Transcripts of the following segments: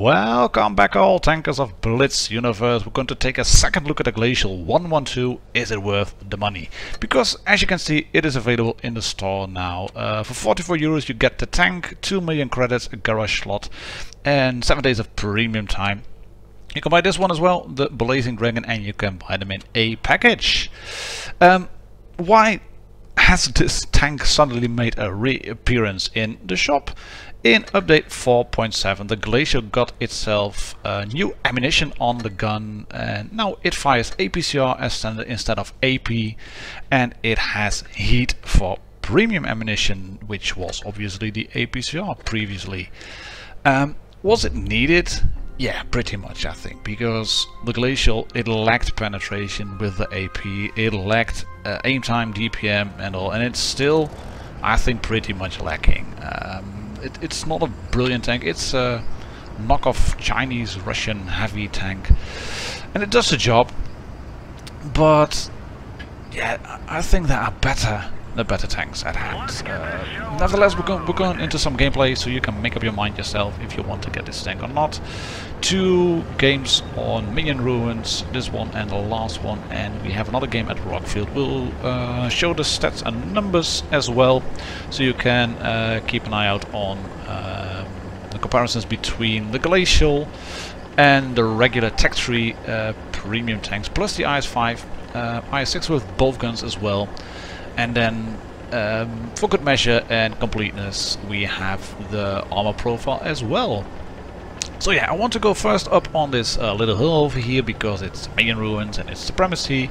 Welcome back all tankers of Blitz universe. We're going to take a second look at the Glacial 112. Is it worth the money? Because as you can see, it is available in the store now. For 44 euros you get the tank, 2 million credits, a garage slot and 7 days of premium time. You can buy this one as well, the Blazing Dragon, and you can buy them in a package. Why has this tank suddenly made a reappearance in the shop? In update 4.7, the Glacial got itself new ammunition on the gun, and now it fires APCR as standard instead of AP, and it has heat for premium ammunition, which was obviously the APCR previously. Was it needed? Yeah, pretty much I think, because the Glacial, it lacked penetration with the AP, it lacked aim time, DPM and all, and it's still, I think, pretty much lacking. It's not a brilliant tank, it's a knockoff Chinese Russian heavy tank, and it does the job, but yeah, I think there are better tanks at hand. Nevertheless, we're going into some gameplay so you can make up your mind yourself if you want to get this tank or not. 2 games on Minion Ruins, this one and the last one, and we have another game at Rockfield. We'll show the stats and numbers as well, so you can keep an eye out on the comparisons between the Glacial and the regular Tech 3 premium tanks, plus the IS-5, IS-6 with both guns as well. And then, for good measure and completeness, we have the armor profile as well. So yeah, I want to go first up on this little hill over here, because it's Minion Ruins and it's Supremacy.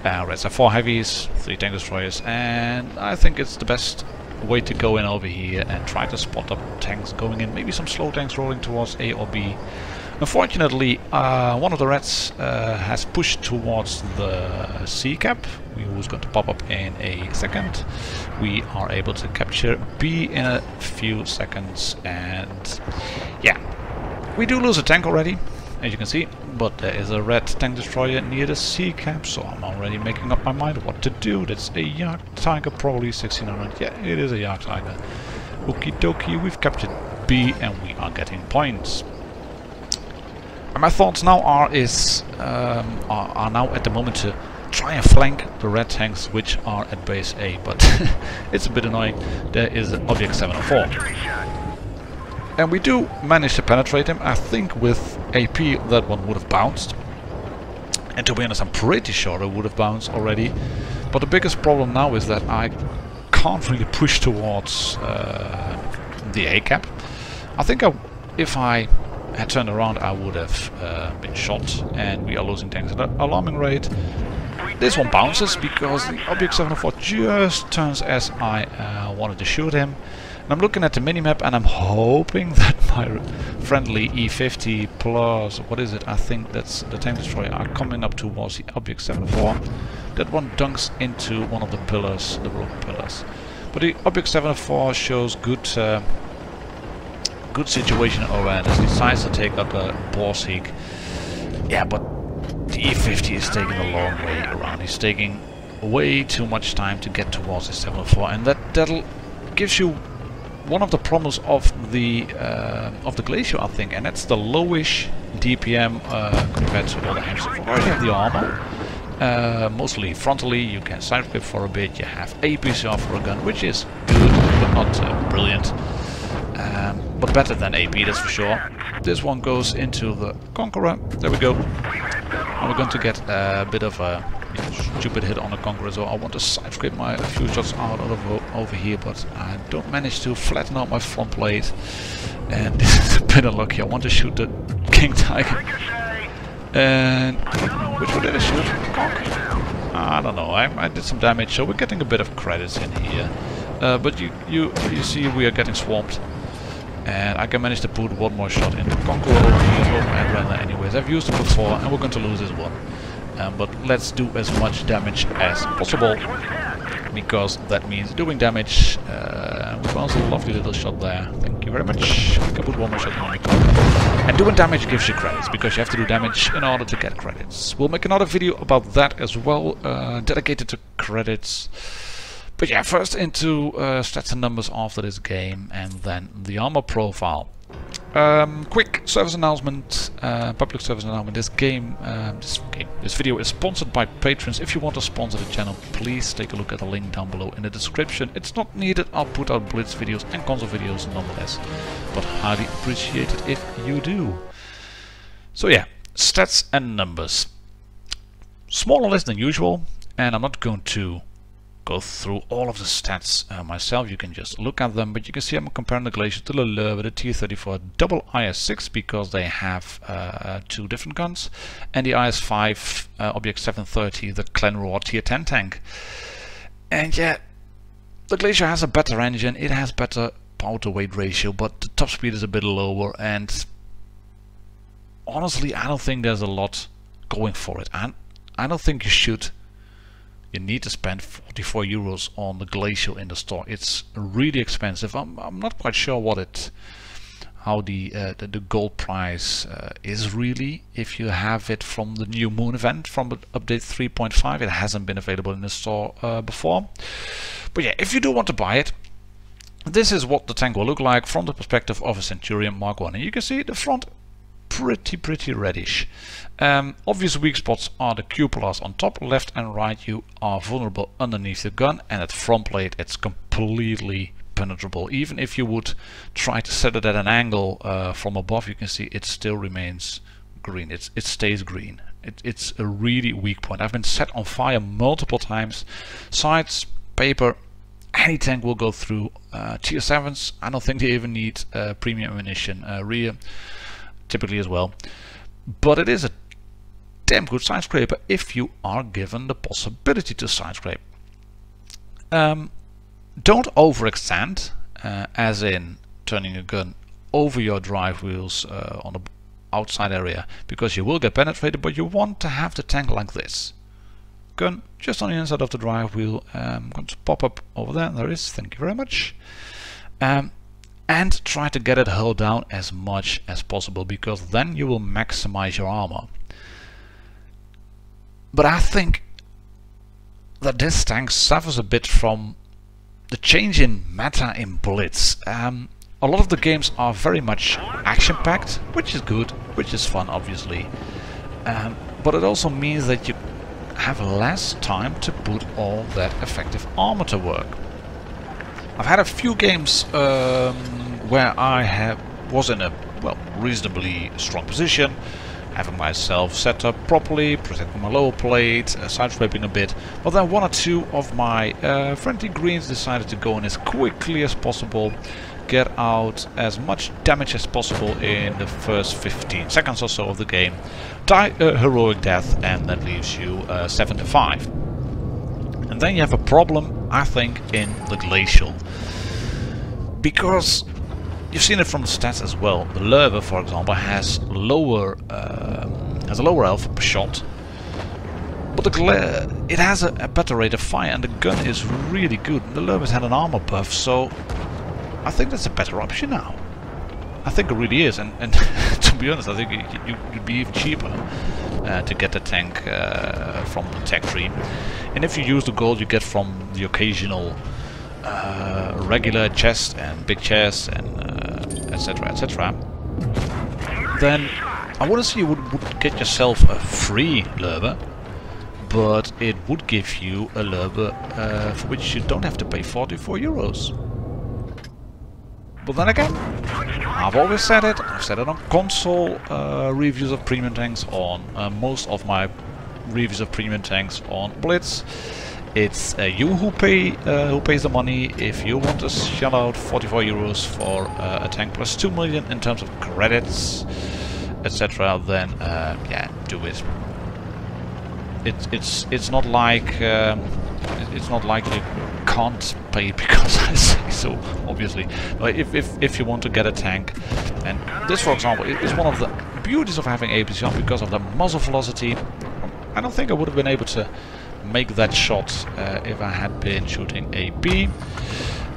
Reds have 4 heavies, 3 tank destroyers, and I think it's the best way to go in over here and try to spot up tanks going in. Maybe some slow tanks rolling towards A or B. Unfortunately, one of the Reds has pushed towards the C cap, who's going to pop up in a second. We are able to capture B in a few seconds, and yeah, we do lose a tank already, as you can see, but there is a red tank destroyer near the C cap, so I'm already making up my mind what to do. That's a Yak Tiger, probably 1600. Yeah, it is a Yak Tiger. Okie dokie, we've captured B and we are getting points. And my thoughts now are now at the moment to try and flank the red tanks which are at base A, but it's a bit annoying. There is an Object 704. And we do manage to penetrate him. I think with AP that one would have bounced. And to be honest, I'm pretty sure it would have bounced already. But the biggest problem now is that I can't really push towards the A cap. I think if I had turned around, I would have been shot, and we are losing tanks at an alarming rate. This one bounces because the Object 704 just turns as I wanted to shoot him. And I'm looking at the minimap and I'm hoping that my friendly E50 plus, what is it, I think that's the tank destroyer, are coming up towards the Object 704. That one dunks into one of the pillars, the broken pillars. But the Object 704 shows good situation awareness, decides to take up a Borsig. Yeah, but the E50 is taking a long way around. He's taking way too much time to get towards the 704, and that'll gives you one of the problems of the Glacial, I think, and that's the lowish DPM compared to all the hamsters. You have the armor, mostly frontally. You can side grip for a bit. You have APCR for a gun, which is good but not brilliant. But better than AP, that's for sure. This one goes into the Conqueror. There we go. And we're going to get a bit of a stupid hit on the Conqueror, so I want to side scrape a few shots out of over here, but I don't manage to flatten out my front plate. And this is a bit unlucky. I want to shoot the King Tiger. And which one did I shoot? Conk? I don't know. I did some damage, so we're getting a bit of credits in here. But you see we are getting swamped. And I can manage to put one more shot in the Conqueror over here, and Renner anyways. I've used it before and we're going to lose this one. But let's do as much damage as possible, because that means doing damage. We've also a lovely little shot there. Thank you very much. I can put one more shot on the Conqueror. And doing damage gives you credits, because you have to do damage in order to get credits. We'll make another video about that as well, dedicated to credits. But yeah, first into stats and numbers after this game, and then the armor profile. Quick service announcement, public service announcement. This video is sponsored by patrons. If you want to sponsor the channel, please take a look at the link down below in the description. It's not needed. I'll put out Blitz videos and console videos nonetheless, but highly appreciate it if you do. So yeah, stats and numbers. Smaller list than usual, and I'm not going to go through all of the stats myself. You can just look at them, but you can see I'm comparing the Glacial to the lolz, the T-34 double IS-6 because they have two different guns, and the IS-5 Object 730, the Clenroy Tier 10 tank. And yeah, the Glacial has a better engine, it has better power to weight ratio, but the top speed is a bit lower, and honestly I don't think there's a lot going for it. And I don't think you need to spend 44 euros on the Glacial in the store. It's really expensive. I'm not quite sure how the gold price is really. If you have it from the new Moon event, from update 3.5, it hasn't been available in the store before. But yeah, if you do want to buy it, this is what the tank will look like from the perspective of a Centurion Mark 1. And you can see the front pretty reddish. Obvious weak spots are the cupolars on top, left and right. You are vulnerable underneath the gun, and at front plate it's completely penetrable. Even if you would try to set it at an angle from above, you can see it still remains green. It stays green. It's a really weak point. I've been set on fire multiple times. Sides, paper, any tank will go through. Tier 7s, I don't think they even need premium ammunition. Rear typically as well, but it is a damn good side scraper if you are given the possibility to side scrape. Don't overextend, as in turning a gun over your drive wheels on the outside area, because you will get penetrated, but you want to have the tank like this. Gun just on the inside of the drive wheel. I'm going to pop up over there. There is, thank you very much. And try to get it hull down as much as possible, because then you will maximize your armor. But I think that this tank suffers a bit from the change in meta in Blitz. A lot of the games are very much action-packed, which is good, which is fun obviously, but it also means that you have less time to put all that effective armor to work. I've had a few games where I was in a reasonably strong position, having myself set up properly, protecting my lower plate, side scraping a bit, but then one or two of my friendly greens decided to go in as quickly as possible, get out as much damage as possible in the first 15 seconds or so of the game, die a heroic death, and that leaves you 7-5. And then you have a problem, I think, in the Glacial, because you've seen it from the stats as well. The lolz, for example, has a lower health per shot, but it has a better rate of fire, and the gun is really good. The lolz had an armor buff, so I think that's a better option now. I think it really is, and to be honest, I think you'd be even cheaper to get the tank from the tech tree. And if you use the gold you get from the occasional regular chest and big chest and etc, then I wouldn't say you would get yourself a free lolz, but it would give you a lolz for which you don't have to pay 44 euros. But then again, I've always said it, I've said it on console reviews of premium tanks, on most of my reviews of premium tanks on Blitz. It's you who pays the money. If you want to shell out 44 euros for a tank plus 2 million in terms of credits, etc., then yeah, do it. It's not like you can't pay because I say so, obviously. But if you want to get a tank, and this, for example, is one of the beauties of having APC on, because of the muzzle velocity. I don't think I would have been able to make that shot if I had been shooting AP.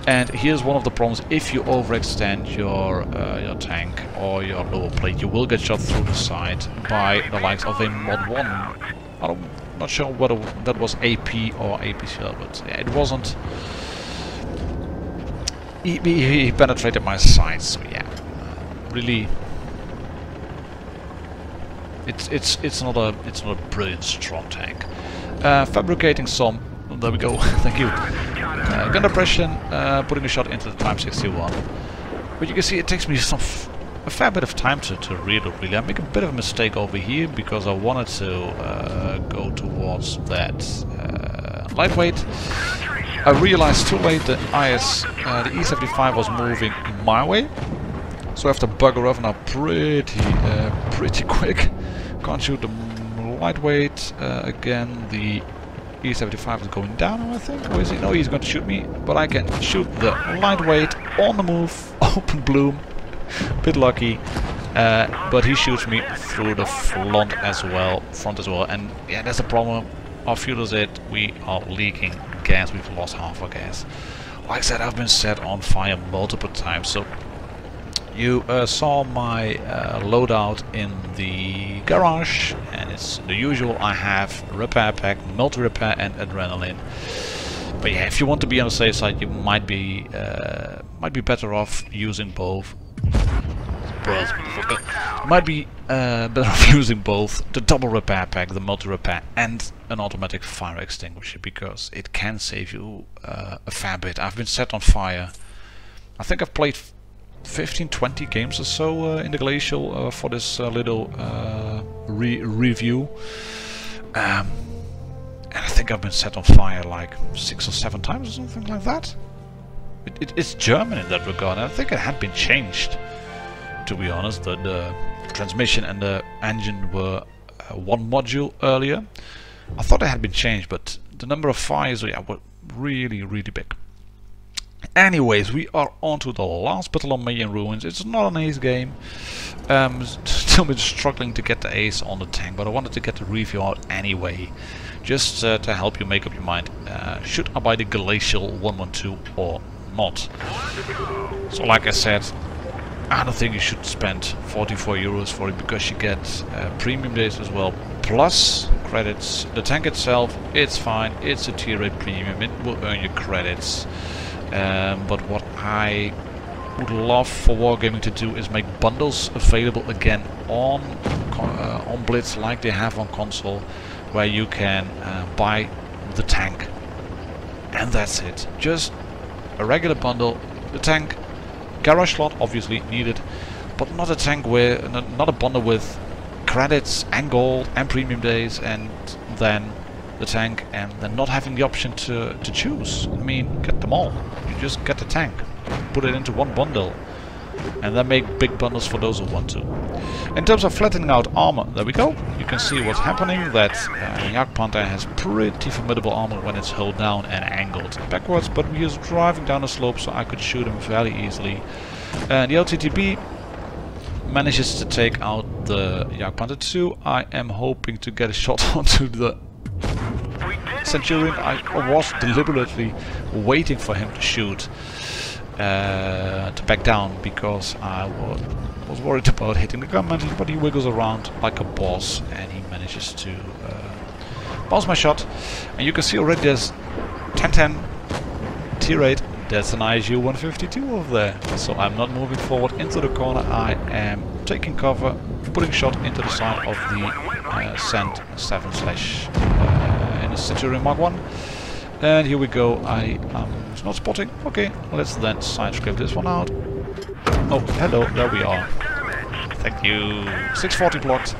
And here's one of the problems: if you overextend your tank or your lower plate, you will get shot through the side by the likes of a Mod 1. I'm not sure whether that was AP or APCL, but yeah, it wasn't. He penetrated my sights, so yeah, really... It's not a brilliant strong tank. Fabricating some... There we go, thank you. Gun depression, putting a shot into the Type 61. But you can see it takes me a fair bit of time to reload, really. I make a bit of a mistake over here because I wanted to go towards that lightweight. I realized too late that the E75 was moving my way, so I have to bugger off now pretty quick. Can't shoot the lightweight again. The E75 is going down, I think. Or is he? No, he's going to shoot me, but I can shoot the lightweight on the move, open bloom. Bit lucky, but he shoots me through the front as well, and yeah, that's the problem. Our fuel is it. We are leaking gas. We've lost half our gas. Like I said, I've been set on fire multiple times. So you saw my loadout in the garage, and it's the usual. I have repair pack, multi-repair, and adrenaline. But yeah, if you want to be on the safe side, you might be better off using both. Might be better off using both the double repair pack, the multi-repair, and an automatic fire extinguisher, because it can save you a fair bit. I've been set on fire. I think I've played 15-20 games or so in the Glacial for this little review. And I think I've been set on fire like 6 or 7 times or something like that. It's German in that regard, and I think it had been changed, to be honest. The transmission and the engine were one module earlier. I thought it had been changed, but the number of fires were really big. Anyways, we are on to the last battle on May in Ruins. It's not an ace game. Still been struggling to get the ace on the tank, but I wanted to get the review out anyway, just to help you make up your mind. Should I buy the Glacial 112 or not? So like I said, I don't think you should spend 44 euros for it, because you get premium days as well, plus credits. The tank itself, it's fine, it's a tier 8 premium, it will earn you credits. But what I would love for Wargaming to do is make bundles available again on Blitz, like they have on console, where you can buy the tank, and that's it. Just a regular bundle, the tank, garage slot obviously needed, but not a tank with, not a bundle with credits and gold and premium days, and then the tank, and then not having the option to choose. I mean, get them all. You just get the tank, put it into one bundle, and then make big bundles for those who want to. In terms of flattening out armor, there we go. You can see what's happening, that Jagdpanther has pretty formidable armor when it's held down and angled backwards, but he is driving down the slope, so I could shoot him fairly easily. And the LTTB manages to take out the Jagdpanther 2. I am hoping to get a shot onto the Centurion. I was deliberately waiting for him to shoot, to back down, because I was worried about hitting the gun mantle, but he wiggles around like a boss, and he manages to bounce my shot. And you can see already there's 10-10 tier 8. That's an ISU 152 over there. So I'm not moving forward into the corner. I am taking cover, putting shot into the side of the Cent 7 slash in the Centurion Mark 1. And here we go. I am not spotting. Okay, let's then side scrape this one out. Oh, hello, there we are. Thank you. 640 blocked.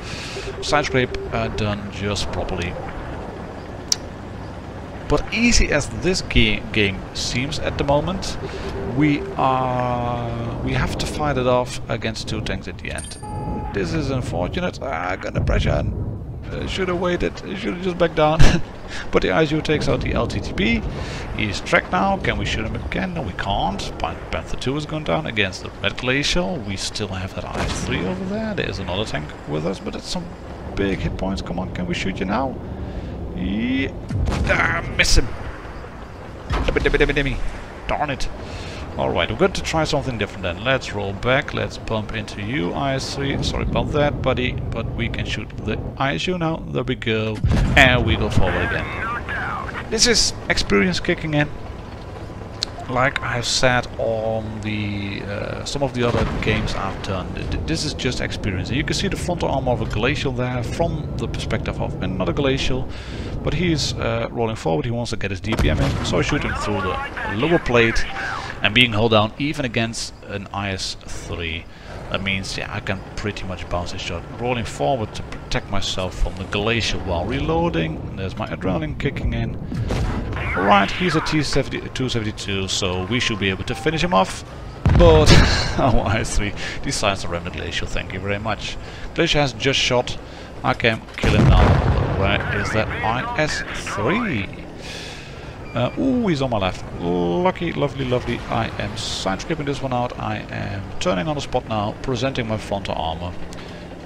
Side scrape done just properly. But easy as this game seems at the moment, we have to fight it off against 2 tanks at the end. This is unfortunate. I got the pressure. Should have waited. Should have just backed down. But the ISU takes out the LTTB. He's tracked now. Can we shoot him again? No, we can't. Panther 2 is gone down against the Red Glacial. We still have that IS-3 over there. There is another tank with us, but it's some big hit points. Come on, can we shoot you now? Yeah. Miss him. Darn it. Alright, we're going to try something different then. Let's roll back. Let's bump into you, IS-3. Sorry about that, buddy. But we can shoot the ISU now. There we go. And we go forward again. This is experience kicking in. like I've said on the some of the other games I've done, this is just experience. And you can see the frontal armor of a Glacial there from the perspective of another Glacial, but he's rolling forward. He wants to get his DPM in, so I shoot him through the lower plate, and being held down even against an IS-3. That means, yeah, I can pretty much bounce this shot. Rolling forward to protect myself from the Glacial while reloading. And there's my adrenaline kicking in. Alright, he's a T-272, so we should be able to finish him off. But our IS-3 decides to ram the Glacial. Thank you very much. Glacial has just shot. I can kill him now. Where is that IS-3? Ooh, he's on my left. Lucky, lovely, lovely. I am side skipping this one out. I am turning on the spot now, presenting my frontal armor.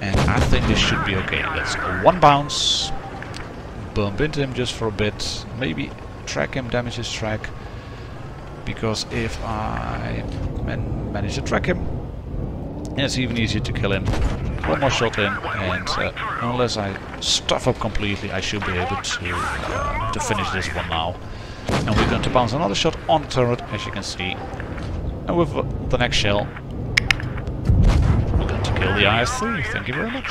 And I think this should be okay. Let's one bounce. Bump into him just for a bit. Maybe track him, damage his track. Because if I manage to track him, it's even easier to kill him. One more shot in, and unless I stuff up completely, I should be able to finish this one now. And we're going to bounce another shot on the turret, as you can see. And with the next shell, we're going to kill the IS-3. Thank you very much.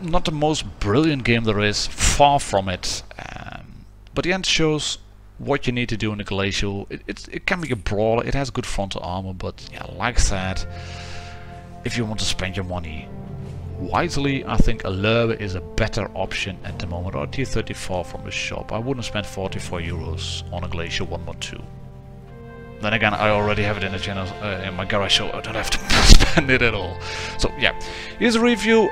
Not the most brilliant game there is, far from it. But the end shows what you need to do in the Glacial. It can be a brawler, it has good frontal armor, but yeah, like I said, if you want to spend your money wisely, I think a Lurber is a better option at the moment, or a T-34 from the shop. I wouldn't spend 44 euros on a Glacial 112. Then again, I already have it in the channel, in my garage, so I don't have to spend it at all. So yeah, here's a review.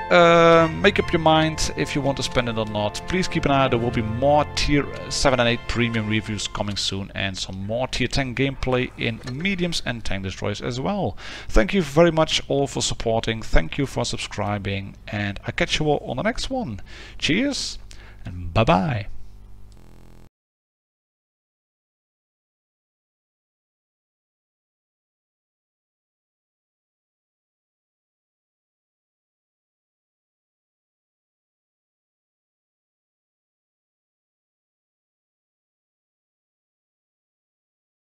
Make up your mind if you want to spend it or not. Please keep an eye out. There will be more Tier 7 and 8 premium reviews coming soon, and some more Tier 10 gameplay in mediums and tank destroyers as well. Thank you very much all for supporting. Thank you for subscribing, and I catch you all on the next one. Cheers and bye bye.